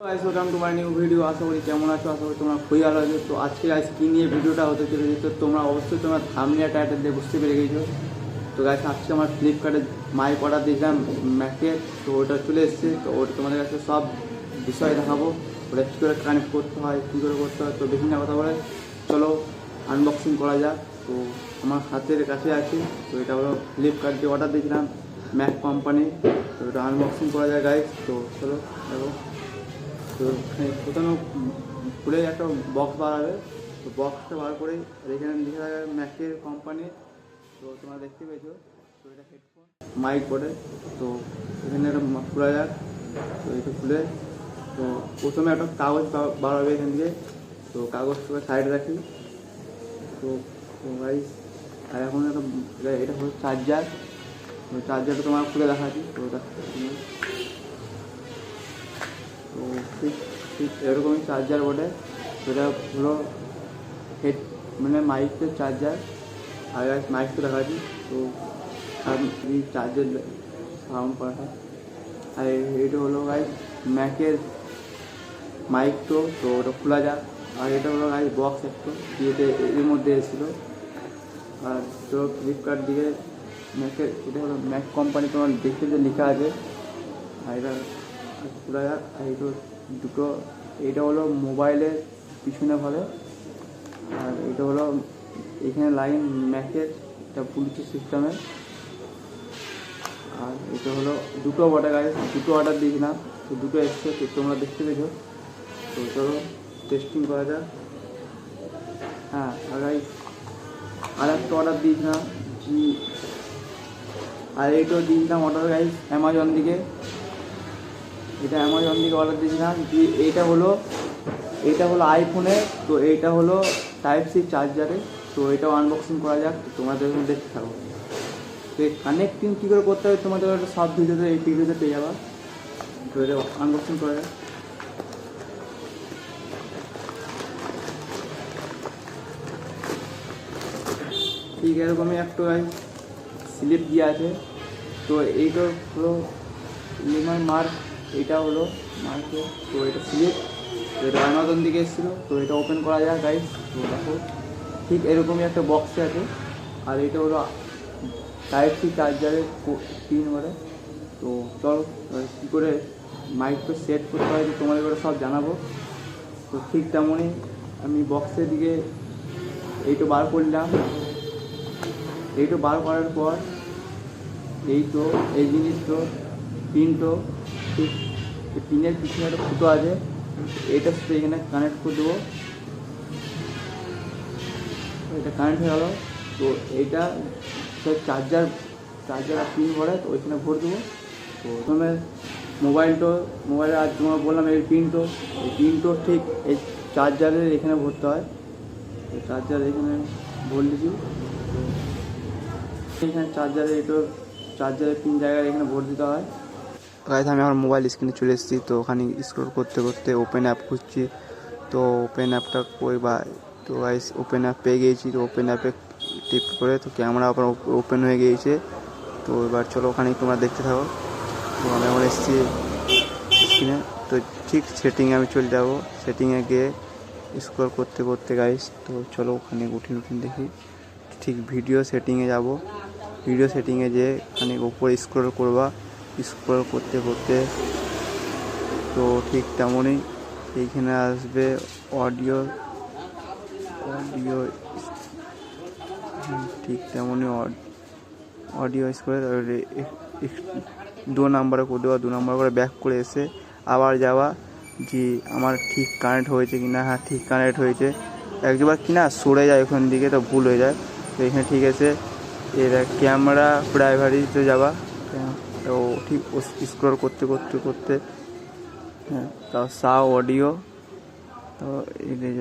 Guys welcome to my new video. আশা করি কেমন আছো, আশা করি তোমরা খুবই ভালো আছো। তো আজকে গাইস কি নিয়ে ভিডিওটা হতে চলেছে তো তোমরা অবশ্যই তোমরা থাম্বনেল টাইটেল দিয়ে বুঝতে পেরে গেছো। তো গাইস আজকে আমার ফ্লিপকার্টে মাইক অর্ডার দিয়েছিলাম ম্যাকের, তো ওটা চলে এসেছে। তো ওটা তোমাদের কাছে সব বিষয় দেখাবো, ওটা কী করে কানেক্ট করতে হয়, কী করে করতে হয়। তো বেশি না কথা বলে চলো আনবক্সিং করা যাক। তো আমার হাতের কাছে আছে, তো এটা হলো ফ্লিপকার্টে অর্ডার দিয়েছিলাম ম্যাক কোম্পানি। তো এটা আনবক্সিং করা যায় গাইস। তো চলো দেখো। তো প্রথমে খুলে একটা বক্স বার হবে, তো বক্সটা বার করে এখানে লিখে থাকে ম্যাকের কোম্পানি। তো তোমরা দেখতে পেয়েছো। তো এটা হেডফোন মাইক বলে। তো এখানে একটা খোলা যাক। তো এটা খুলে তো প্রথমে একটা কাগজ বার হবে এখান থেকে। তো কাগজটাকে সাইডে রাখি। তো গাইস আর এখন এটা হলো চার্জার। তো চার্জারটা তোমার খুলে দেখাচ্ছি। তো ওটা তো ঠিক ঠিক এরকমই চার্জার বটে। সেটা হলো হেড মানে মাইকের চার্জার। আর মাইক তো দেখাচ্ছি। তো এই চার্জার সাউন্ড করা হয়। আর এটা হলো গাইস ম্যাকের মাইক। তো ওটা খোলা যাক। আর এটা হলো গাইস বক্স একটু ইয়েতে এর মধ্যে এসেছিলো। আর তো ফ্লিপকার্ট দিকে ম্যাকের এটা হলো ম্যাক কোম্পানি, তোমার দেখতে যে লেখা আছে। আর এটা খোলা যাক। আর এটা দুটো, এটা হলো মোবাইলের পিছনে ভালো। আর এটা হলো এখানে লাইন ম্যাকের, এটা ব্লুটুথ সিস্টেমের। আর এটা হলো দুটো বটে গাইস, দুটো অর্ডার দিয়েছিলাম। তো দুটো এসছে, তো তোমরা দেখতে পেয়েছো। তো চলো টেস্টিং করা যাক। হ্যাঁ আর গাইস আর একটা অর্ডার দিয়েছিলাম আর এইটাও দিয়েছিলাম অর্ডার গাইস অ্যামাজন দিকে। এটা অ্যামাজন দিকে অর্ডার দিয়েছিলাম যে এটা হলো আইফোনে। তো এইটা হলো টাইপ সি চার্জারে। তো এটাও আনবক্সিং করা যাক। তোমাদের দেখতে থাকো। তো এই কানেক্টিং কী করে করতে হবে তোমাদের একটা সব ভিডিওতে এই ভিডিওতে পেয়ে যাবা। তো এটা আনবক্সিং করা যাক। ঠিক এরকমই একটা স্লিপ দিয়ে আছে। তো এইটা হলো ইএমআই মার্ক, এটা হলো মার্কে। তো এটা স্লিপ, তো এটা অ্যামাজন দিকে এসেছিলো। তো এটা ওপেন করা যায় গাইস। তো দেখো ঠিক এরকমই একটা বক্সে আছে। আর এটা হলো টাইপ সি চার্জারের পিন বলে। তো চল কী করে মাইকটা সেট করতে হয় তোমাদের করে সব জানাবো। তো ঠিক তেমনই আমি বক্সের দিকে এইটা বার করলাম। এইটা বার করার পর এই জিনিসটা পিনটো ঠিক পিনের পিছনে একটা ফুটো আছে, এইটার সাথে এখানে কানেক্ট করে দেবো। এটা কানেক্ট হয়ে গেল। তো এইটা চার্জার আর পিন ভরে, তো ওইখানে ভরে দেবো। তো প্রথমে মোবাইলে আর তোমার বললাম এই পিনটো ঠিক এই চার্জারের এখানে ভরতে হয়। তো চার্জার এখানে ভরে দিচ্ছি। তো এখানে চার্জারের পিন জায়গায় এখানে ভরে দিতে হয়। গাইস আমি আমার মোবাইল স্ক্রিনে চলে এসেছি। তো ওখানে স্ক্রল করতে করতে ওপেন অ্যাপ খুঁজছি। তো ওপেন অ্যাপটা তো গাইস ওপেন অ্যাপ পেয়ে গিয়েছি। তো ওপেন অ্যাপে টিপ করে তো ক্যামেরা আবার ওপেন হয়ে গিয়েছে। তো এবার চলো ওখানে তোমরা দেখতে থাকো। তো আমি এখন এসেছি স্ক্রিনে। তো ঠিক সেটিংয়ে আমি চলে যাবো। সেটিংয়ে গিয়ে স্ক্রল করতে করতে গাইস তো চলো ওখানে উঠিন দেখি। ঠিক ভিডিও সেটিংয়ে যাব। ভিডিও সেটিংয়ে যেয়ে ওখানে উপরে স্ক্রল করবা। স্ক্রল করতে করতে তো ঠিক তেমনই এইখানে আসবে অডিও। ঠিক তেমনই অডিও স্ক্রল 2 নাম্বারে করে দেওয়া। 2 নাম্বার করে ব্যাক করে এসে আবার যাওয়া যে আমার ঠিক কানেক্ট হয়েছে কি না। হ্যাঁ ঠিক কানেক্ট হয়েছে। একবার কি না সরে যায় ওখান দিকে, তো ভুল হয়ে যায়। তো এখানে ঠিক আছে। এর ক্যামেরা প্রাইভারিতে যাবা। তো ঠিক স্ক্রল করতে হ্যাঁ তাও সাউ অডিও। তো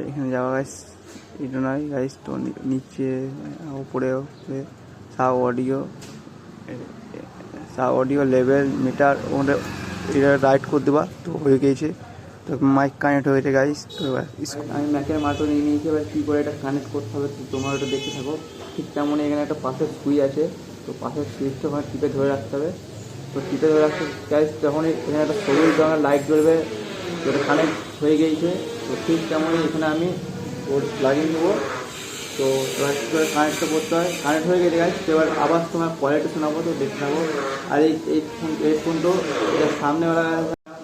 এখানে যাওয়া গাইস, এটা নয় গাইস। তো নিচে উপরে সাউ অডিও লেভেল মিটার ওটা এটা রাইট করে দেবা। তো হয়ে গিয়েছে। তো মাইক কানেক্ট হয়েছে গাইস। তো আমি ম্যাকের মাটো নিয়ে নিয়েছি। এবার কী করে এটা কানেক্ট করতে হবে তোমরা ওটা দেখতে থাকো। ঠিক তেমনই এখানে একটা পাশের সুইচ আছে। তো পাশের সুইচটা ওখানে টিপে ধরে রাখতে হবে। তো টিপে ধরে রাখতে গাইস যখনই এখানে একটা সবুজ রঙের লাইট জ্বলবে, ওটা কানেক্ট হয়ে গিয়েছে। তো ঠিক তেমনই এখানে আমি ওর লাগিয়ে দেবো। তো এবার কী করে কানেক্টটা করতে হয়, কানেক্ট হয়ে গেছে গাইস। এবার আবার তোমার কোয়ালিটি শোনাবো, তো দেখতে থাকো। আর এই ফোন তো এটা সামনেওয়ালা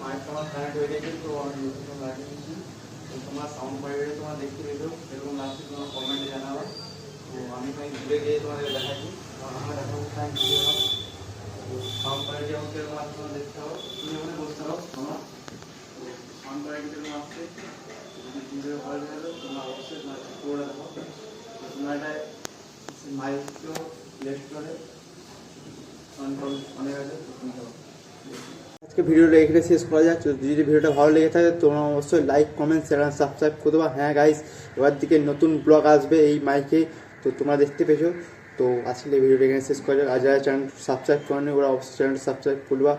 মাইকটা আমার কানেক্ট হয়ে গেছে। তো আমি নতুন লাগিয়ে দিচ্ছি। তো তোমার সাউন্ড কোয়ালিটি তোমরা দেখতে পেয়েছো, এরকম লাগছে তোমার কমেন্টে জানাবো। তো আমি ঘুরে গিয়ে তোমাদের দেখাচ্ছি, আমার দেখাবো সাউন্ড কোয়ালিটি এবং কিরকম আছে তোমরা দেখতে পাবো। তুমি ওখানে বসতে পারো তোমরা। সাউন্ড কোয়ালিটি কিরকম আসছে যদি ভিডিও কোয়ালিটি হলো তোমরা অবশ্যই তোমার পুরোটা দেখো। তোমরা এটা মাইককেও লেফট করে অনেক আছে। আজকে ভিডিওটা এখানে শেষ করা যাক। যদি ভিডিওটা ভালো লেগে থাকে তোমরা অবশ্যই লাইক কমেন্ট চ্যানেল সাবস্ক্রাইব করে দেবা। হ্যাঁ গাইস, এবার দিকে নতুন ব্লগ আসবে এই মাইকে, তো তোমরা দেখতে পেয়েছো। তো আজকে ভিডিওটা এখানে শেষ করা যাক। আর যারা চ্যানেল সাবস্ক্রাইব করেনি ওরা অবশ্যই চ্যানেল সাবস্ক্রাইব করবা।